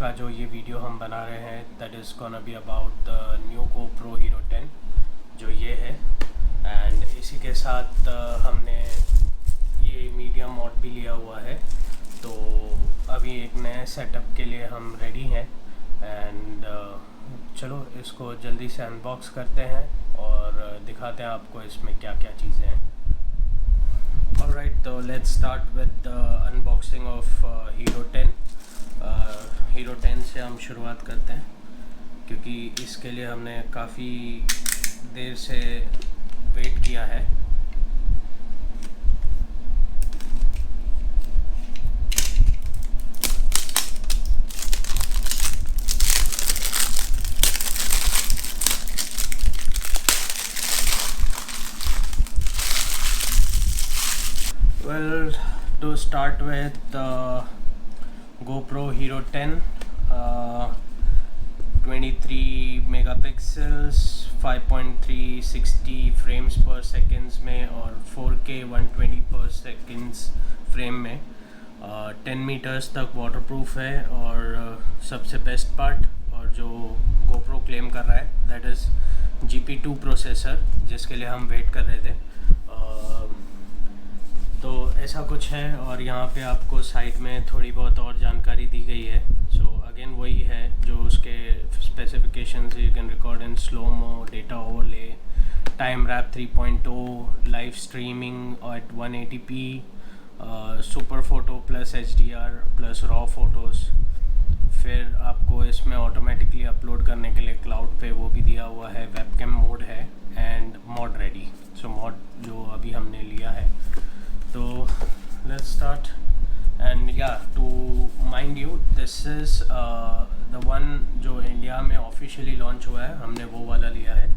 का जो ये वीडियो हम बना रहे हैं that is gonna be about the new GoPro Hero 10 जो ये है। एंड इसी के साथ हमने ये मीडिया मोड भी लिया हुआ है, तो अभी एक नए सेटअप के लिए हम रेडी हैं। एंड चलो इसको जल्दी से अनबॉक्स करते हैं और दिखाते हैं आपको इसमें क्या क्या चीज़ें हैं। ऑलराइट, तो let's start with the unboxing of hero 10। Hero 10 से हम शुरुआत करते हैं क्योंकि इसके लिए हमने काफ़ी देर से वेट किया है। Well, to start with GoPro Hero 10, 23 megapixels, 5.3 60 frames per seconds में और 4K 120 per seconds फ्रेम में 10 मीटर्स तक वाटरप्रूफ है। और सबसे बेस्ट पार्ट और जो GoPro क्लेम कर रहा है दैट इज़ GP2 प्रोसेसर, जिसके लिए हम वेट कर रहे थे। तो ऐसा कुछ है और यहाँ पे आपको साइड में थोड़ी बहुत और जानकारी दी गई है। सो अगेन वही है जो उसके specifications, you can record in slomo, data overlay, time warp 3.0, live streaming at 180p, super photo plus HDR plus raw photos. फिर आपको इसमें ऑटोमेटिकली अपलोड करने के लिए क्लाउड पे वो भी दिया हुआ है, वेबकैम मोड है and mod ready. So mod जो अभी हमने लिया है, तो let's start. And yeah, to mind you, this is the one जो इंडिया में ऑफिशियली लॉन्च हुआ है, हमने वो वाला लिया है।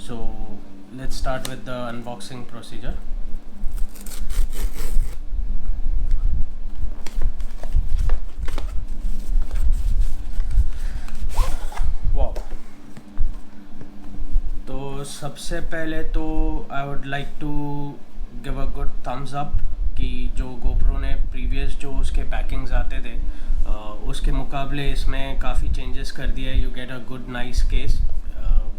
So let's start with the unboxing procedure. Wow. तो सबसे पहले तो I would like to give a good thumbs up कि जो GoPro ने प्रीवियस जो उसके पैकिंग्स आते थे उसके मुकाबले इसमें काफ़ी चेंजेस कर दिया है। You get a good nice case,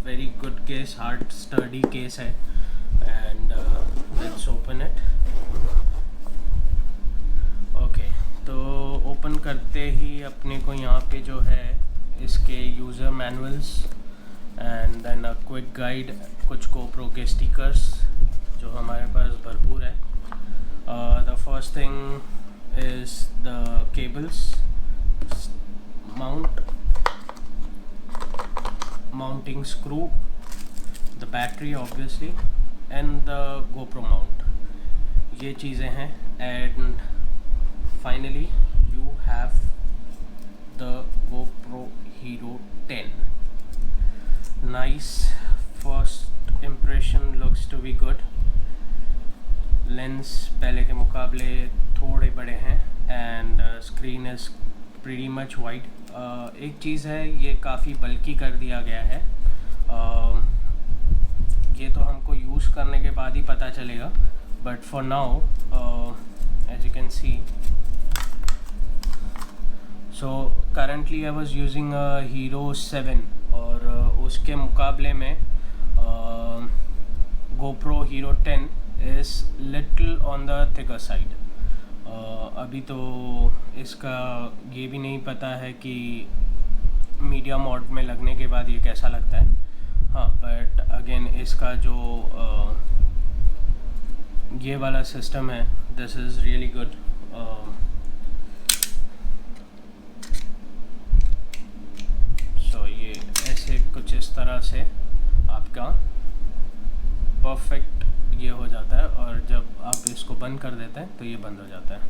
very good case, hard sturdy case है। And let's open it. Okay, तो ओपन करते ही अपने को यहाँ पे जो है इसके user manuals and then a quick guide, कुछ GoPro के स्टिकर्स जो हमारे पास भरपूर है। The first thing is the cables, mounting screw, the battery obviously and the GoPro mount, ये चीज़ें हैं। And finally you have the GoPro Hero 10। Nice, first impression looks to be good। Lens पहले के मुकाबले थोड़े बड़े हैं and screen is pretty much wide. एक चीज़ है, ये काफ़ी बल्कि कर दिया गया है। ये तो हमको यूज़ करने के बाद ही पता चलेगा, but for now as you can see, so currently I was using Hero 7 और उसके मुकाबले में GoPro Hero 10 is little on the thicker side। अभी तो इसका ये भी नहीं पता है कि मीडिया मोड में लगने के बाद ये कैसा लगता है। हाँ, बट अगेन इसका जो ये वाला सिस्टम है, दिस इज़ रियली गुड। सो ये ऐसे कुछ इस तरह से आपका परफेक्ट ये हो जाता है और जब आप इसको बंद कर देते हैं तो ये बंद हो जाता है।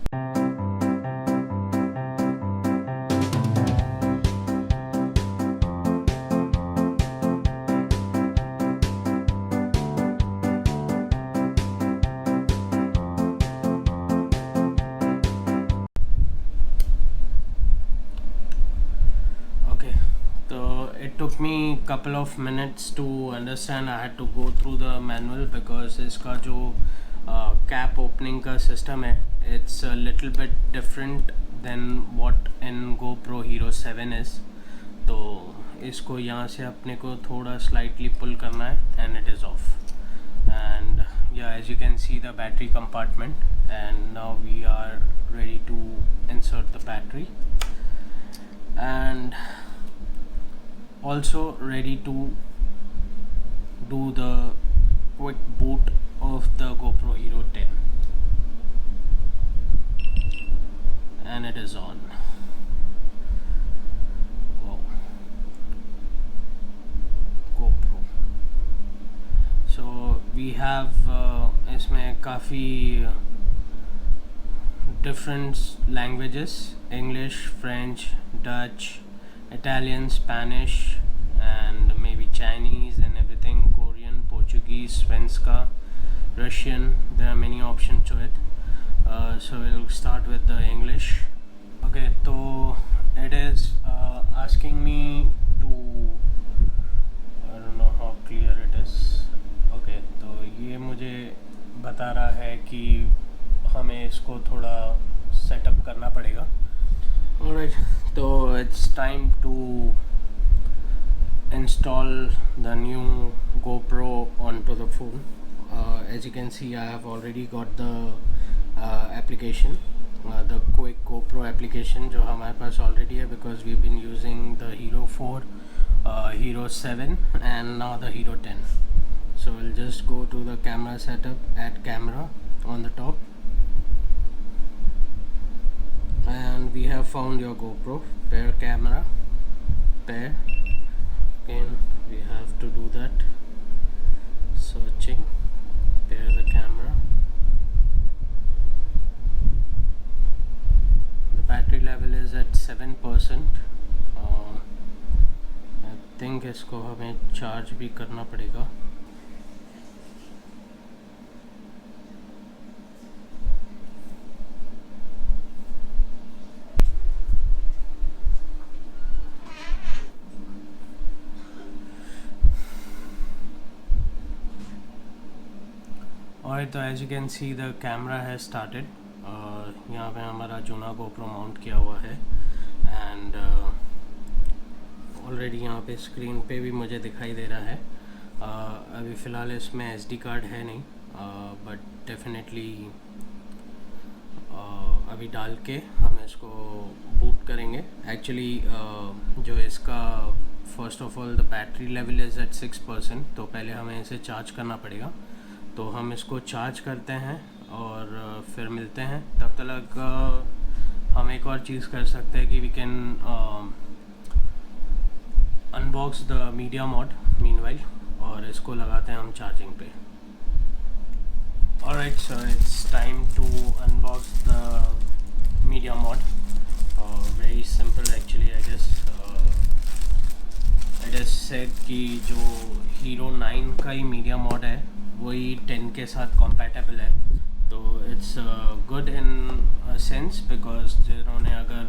It took me couple of minutes to understand. I had to go through the manual because इसका जो कैप ओपनिंग का सिस्टम है. It's a little bit different than what in GoPro Hero 7 is. तो इसको यहाँ से अपने को थोड़ा स्लाइटली पुल करना है and it is of. And yeah, as you can see the battery compartment, and now we are ready to insert the battery and also ready to do the quick boot of the GoPro Hero 10, and it is on. Wow. GoPro. So we have इसमें काफ़ी different languages: English, French, Dutch, Italian, Spanish, and maybe Chinese and everything, Korean, Portuguese, Svenska, Russian. There are many options to it. So we'll start with the English. Okay, so it is asking me to, I don't know how clear it is. Okay, तो ये मुझे बता रहा है कि हमें इसको थोड़ा सेटअप करना पड़ेगा. Alright, so it's time to install the new GoPro onto the phone. As you can see, I have already got the application, the quick GoPro application जो हमारे पास already है, because we've been using the Hero 4, Hero 7 and now the Hero 10. So we'll just go to the camera setup, add camera on the top, and we have found your GoPro. Pair camera, pair. Again we have to do that, searching, pair the camera. The battery level is at 7%. I think इसको हमें charge भी करना पड़ेगा. Alright, तो as you can see the camera has started. यहाँ पे हमारा जूना GoPro mount किया हुआ है, एंड ऑलरेडी यहाँ पे स्क्रीन पे भी मुझे दिखाई दे रहा है. अभी फ़िलहाल इसमें SD कार्ड है नहीं, बट डेफिनेटली अभी डाल के हम इसको बूट करेंगे. एक्चुअली जो इसका first of all the battery level is at 6%, तो पहले हमें इसे चार्ज करना पड़ेगा. तो हम इसको चार्ज करते हैं और फिर मिलते हैं. तब तक हम एक और चीज़ कर सकते हैं कि we can unbox the media mod meanwhile, और इसको लगाते हैं हम चार्जिंग पे. Alright, so it's time to unbox the media mod. Very simple actually, I guess. It is said कि जो हीरो 9 का ही मीडिया मॉड है वही 10 के साथ कॉम्पैटिबल है. तो it's good in sense, because जिन्होंने अगर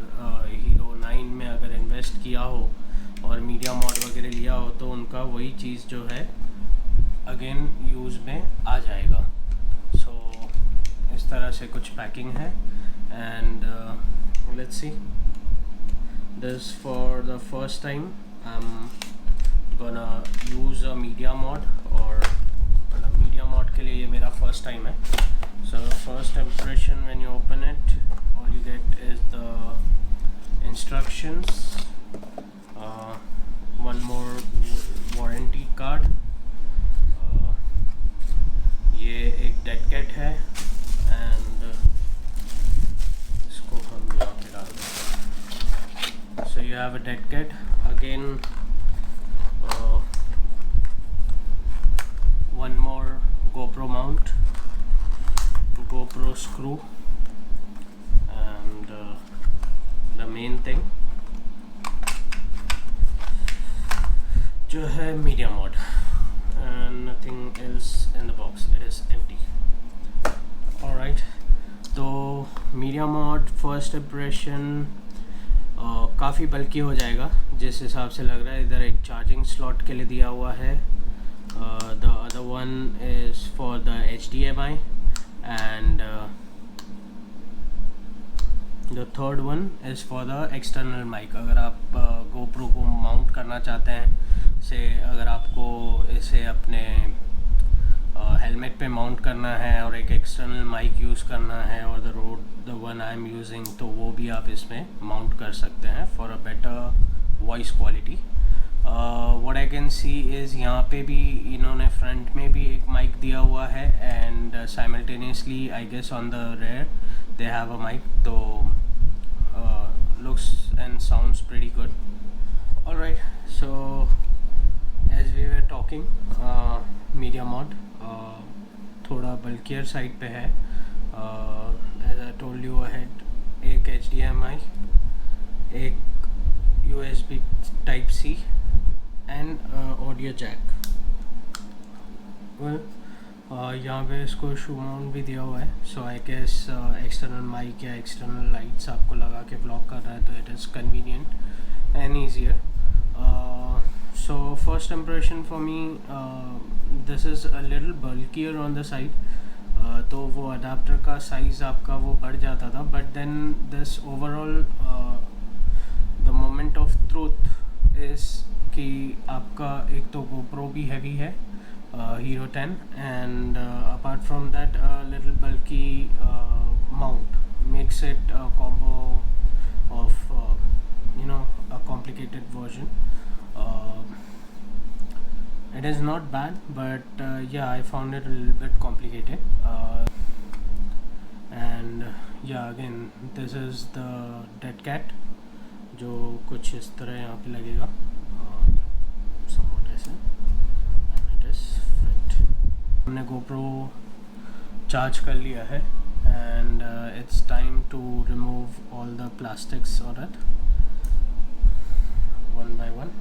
हीरो 9 में अगर इन्वेस्ट किया हो और मीडिया मॉड वगैरह लिया हो तो उनका वही चीज़ जो है अगेन यूज़ में आ जाएगा. सो इस तरह से कुछ पैकिंग है, and let's see this for the first time. I am gonna use a media mod, और मीडिया मॉड के लिए ये मेरा फर्स्ट टाइम है. So first impression when you open it, all you get is the instructions, one more warranty card, ये एक dead cat है, and इसको हम यहाँ पे डाल देंगे. So you have a dead cat. Again one more GoPro mount, GoPro screw, and the main thing जो है media mod, and nothing else in the box. It is empty. Alright, तो media mod first impression काफ़ी बल्कि हो जाएगा जिस हिसाब से लग रहा है. इधर एक चार्जिंग स्लॉट के लिए दिया हुआ है. The other one is for the HDMI, and the third one is for the external mic. अगर आप GoPro को माउंट करना चाहते हैं, से अगर आपको इसे अपने हेलमेट पे माउंट करना है और एक एक्सटर्नल माइक यूज़ करना है और the one I am using, तो वो भी आप इसमें माउंट कर सकते हैं for a better voice quality. What I can see is यहाँ पे भी इन्होंने फ्रंट में भी एक माइक दिया हुआ है and simultaneously I guess on the rear they have a mic. तो looks and sounds pretty good. Alright, so as we were talking, media mod थोड़ा बल्कियर साइड पे है. As I told you ahead, एक HDMI, एक USB Type C and audio jack. Well, यहाँ पे इसको शू mount भी दिया हुआ है. सो आई गेस एक्सटर्नल माइक या एक्सटर्नल लाइट्स आपको लगा के ब्लॉक कर रहा है तो it is convenient and easier. So first impression for me, this is a little bulkier on the side. तो वो अडाप्टर का साइज़ आपका वो बढ़ जाता था, but then this overall the moment of truth is कि आपका एक तो GoPro भी हैवी है, Hero 10, and apart from that a little bulky mount makes it a combo of a complicated version. It is not bad, but yeah, I found it a little bit complicated. And yeah, again this is the dead cat जो कुछ इस तरह यहाँ पे लगेगा somewhat ऐसे. हमने GoPro charge कर लिया है and it's time to remove all the plastics on it one by one.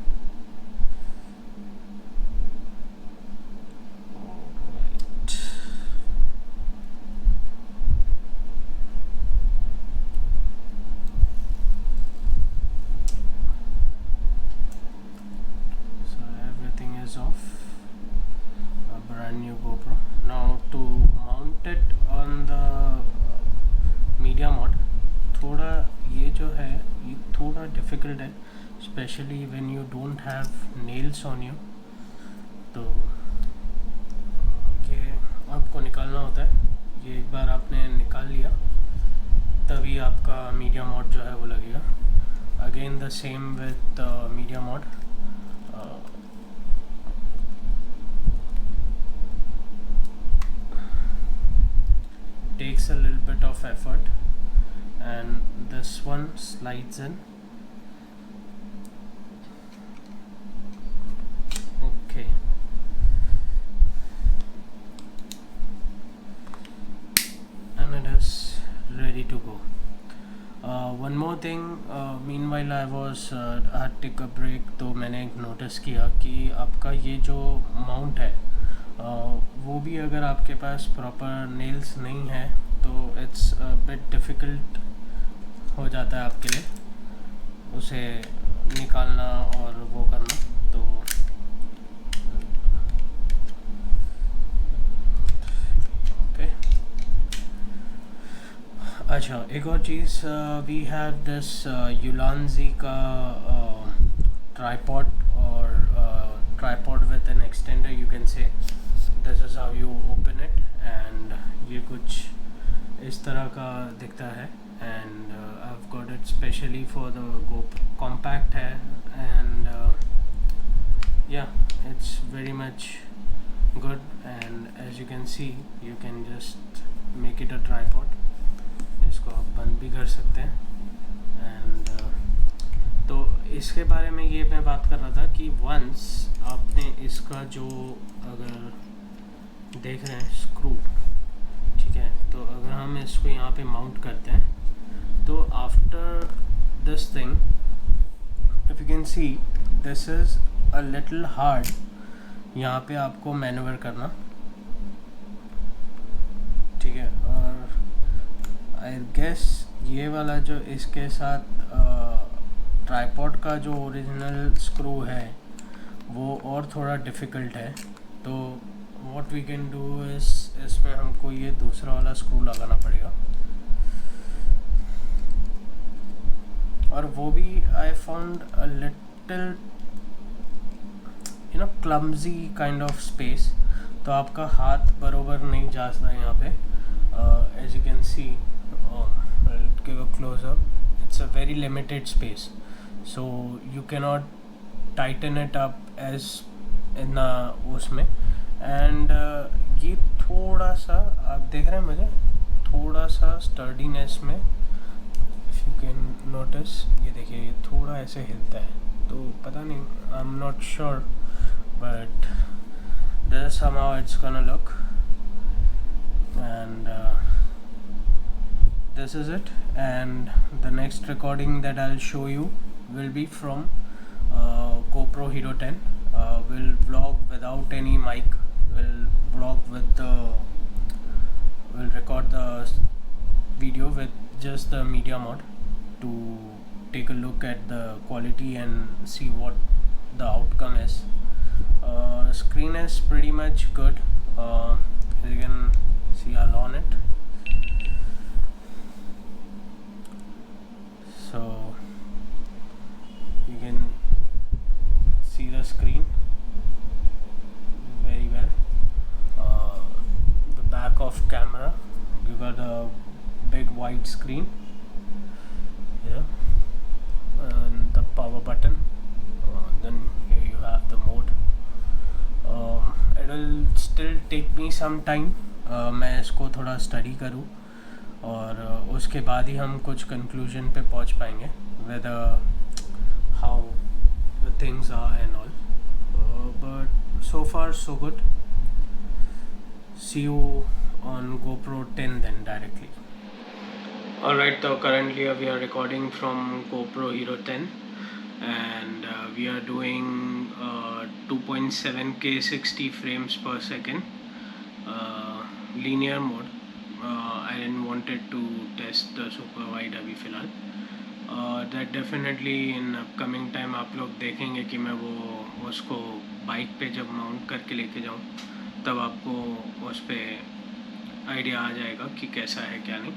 So everything is off. Brand new GoPro. Now to mount it on the media mod, थोड़ा ये जो है ये थोड़ा difficult है, especially when you don't have nails on you. तो ये आपको निकालना होता है. ये एक बार आपने निकाल लिया तभी आपका media mod जो है वो लगेगा. Again the same with media mod. Takes a little bit of effort and this one slides in. Okay, and it is ready to go. One more thing, meanwhile I was had take a break, तो मैंने एक notice किया कि आपका ये जो mount है वो भी अगर आपके पास प्रॉपर नेल्स नहीं है तो इट्स बिट डिफ़िकल्ट हो जाता है आपके लिए उसे निकालना और वो करना. तो ओके, अच्छा एक और चीज़, वी हैव दिस Ulanzi का ट्राईपॉड और tripod with an extender, you can say. This is how you open it and ये कुछ इस तरह का दिखता है and I've got it specially for the GoPro. Compact है and yeah, it's very much good and as you can see you can just make it a tripod. इसको आप बंद भी कर सकते हैं and तो इसके बारे में ये मैं बात कर रहा था कि once आपने इसका जो अगर देख रहे हैं स्क्रू, ठीक है, तो अगर हम इसको यहाँ पे माउंट करते हैं तो after this thing if you can see this is a little hard यहाँ पे आपको मैनूवर करना, ठीक है. और आई गेस ये वाला जो इसके साथ ट्राईपॉड का जो ओरिजिनल स्क्रू है वो और थोड़ा डिफ़िकल्ट है. तो what we can do is इसमें हमको ये दूसरा वाला स्क्रू लगाना पड़ेगा, और वो भी I found a little clumsy kind of space, तो आपका हाथ बरोबर नहीं जाता है यहाँ पे. As you can see, give a close up, it's a very limited space, so you cannot tighten it up as in उसमें. एंड ये थोड़ा सा आप देख रहे हैं मुझे थोड़ा सा स्टर्डीनेस में, इफ़ यू कैन नोटिस, ये देखिए ये थोड़ा ऐसे हिलता है, तो पता नहीं, I am not sure, but this is somehow it's gonna look. And this is it, and the next recording that I'll show you will be from GoPro Hero 10. We'll vlog without any mic, we'll record the video with just the media mod to take a look at the quality and see what the outcome is. Screen is pretty much good, you can see all on it. So you can see the screen very well. The back of camera, you got a big wide screen, and the power button. Then here you have the mode. It will still take me some time. मैं इसको थोड़ा study करूँ, और उसके बाद ही हम कुछ conclusion पे पहुँच पाएंगे with how the things are and all, but so far so good. See you on GoPro 10 then directly. Alright, so currently we are recording from GoPro Hero 10, and we are doing 2.7K 60 frames per second linear mode. I didn't wanted to test the super wide अभी फ़िलहाल. That definitely in upcoming time आप लोग देखेंगे कि मैं वो उसको bike पे जब माउंट करके लेके जाऊँ, तब आपको उस पर आइडिया आ जाएगा कि कैसा है क्या नहीं.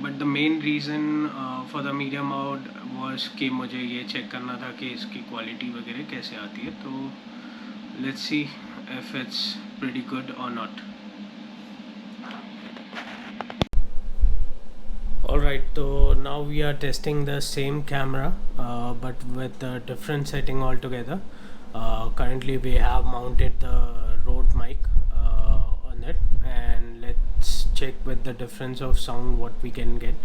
But the main reason for the media mode was कि मुझे ये चेक करना था कि इसकी क्वालिटी वगैरह कैसे आती है. तो let's see if it's pretty good or not. Alright, so now we are testing the same camera, but with a different setting altogether. Currently we have mounted the Rode mic on it, and let's check with the difference of sound what we can get.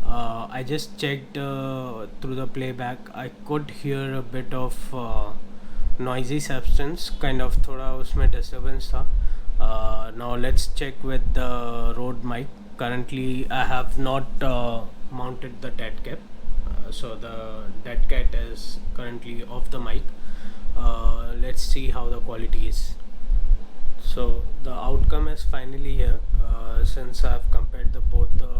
I just checked through the playback. I could hear a bit of noisy substance, kind of थोड़ा उसमें disturbance था. Now let's check with the Rode mic. Currently I have not mounted the dead cap, so the dead cat is currently off the mic. Let's see how the quality is. So the outcome is finally here, since I have compared both the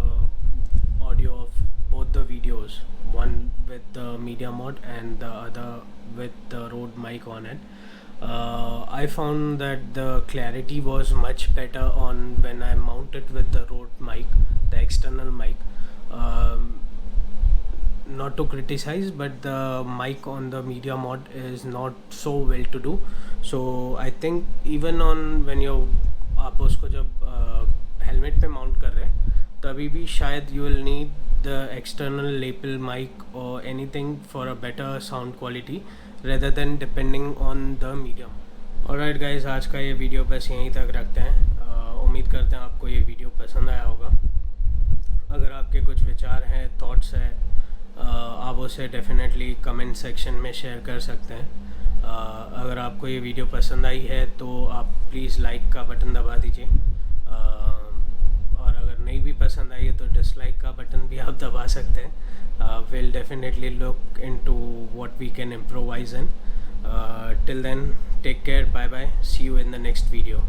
audio of both the videos, one with the media mode and the other with the Rode mic on it. I found that the clarity was much better on when I mounted with the Rode mic, the external mic. Not to criticize, but the mic on the media mod is not so well to do. So I think even on when आप उसको जब helmet पे mount कर रहे हैं, तभी भी शायद you will need the external lapel mic or anything for a better sound quality rather than depending on the medium. Alright guys, आज का ये वीडियो बस यहीं तक रखते हैं. उम्मीद करते हैं आपको ये वीडियो पसंद आया होगा. अगर आपके कुछ विचार हैं, थॉट्स हैं, आप उसे डेफिनेटली कमेंट सेक्शन में शेयर कर सकते हैं. अगर आपको ये वीडियो पसंद आई है तो आप प्लीज़ लाइक का बटन दबा दीजिए, और अगर नहीं भी पसंद आई है तो डिसलाइक का बटन भी आप दबा सकते हैं. We'll definitely look into what we can improvise in. Till then, take care, bye bye, see you in the next video.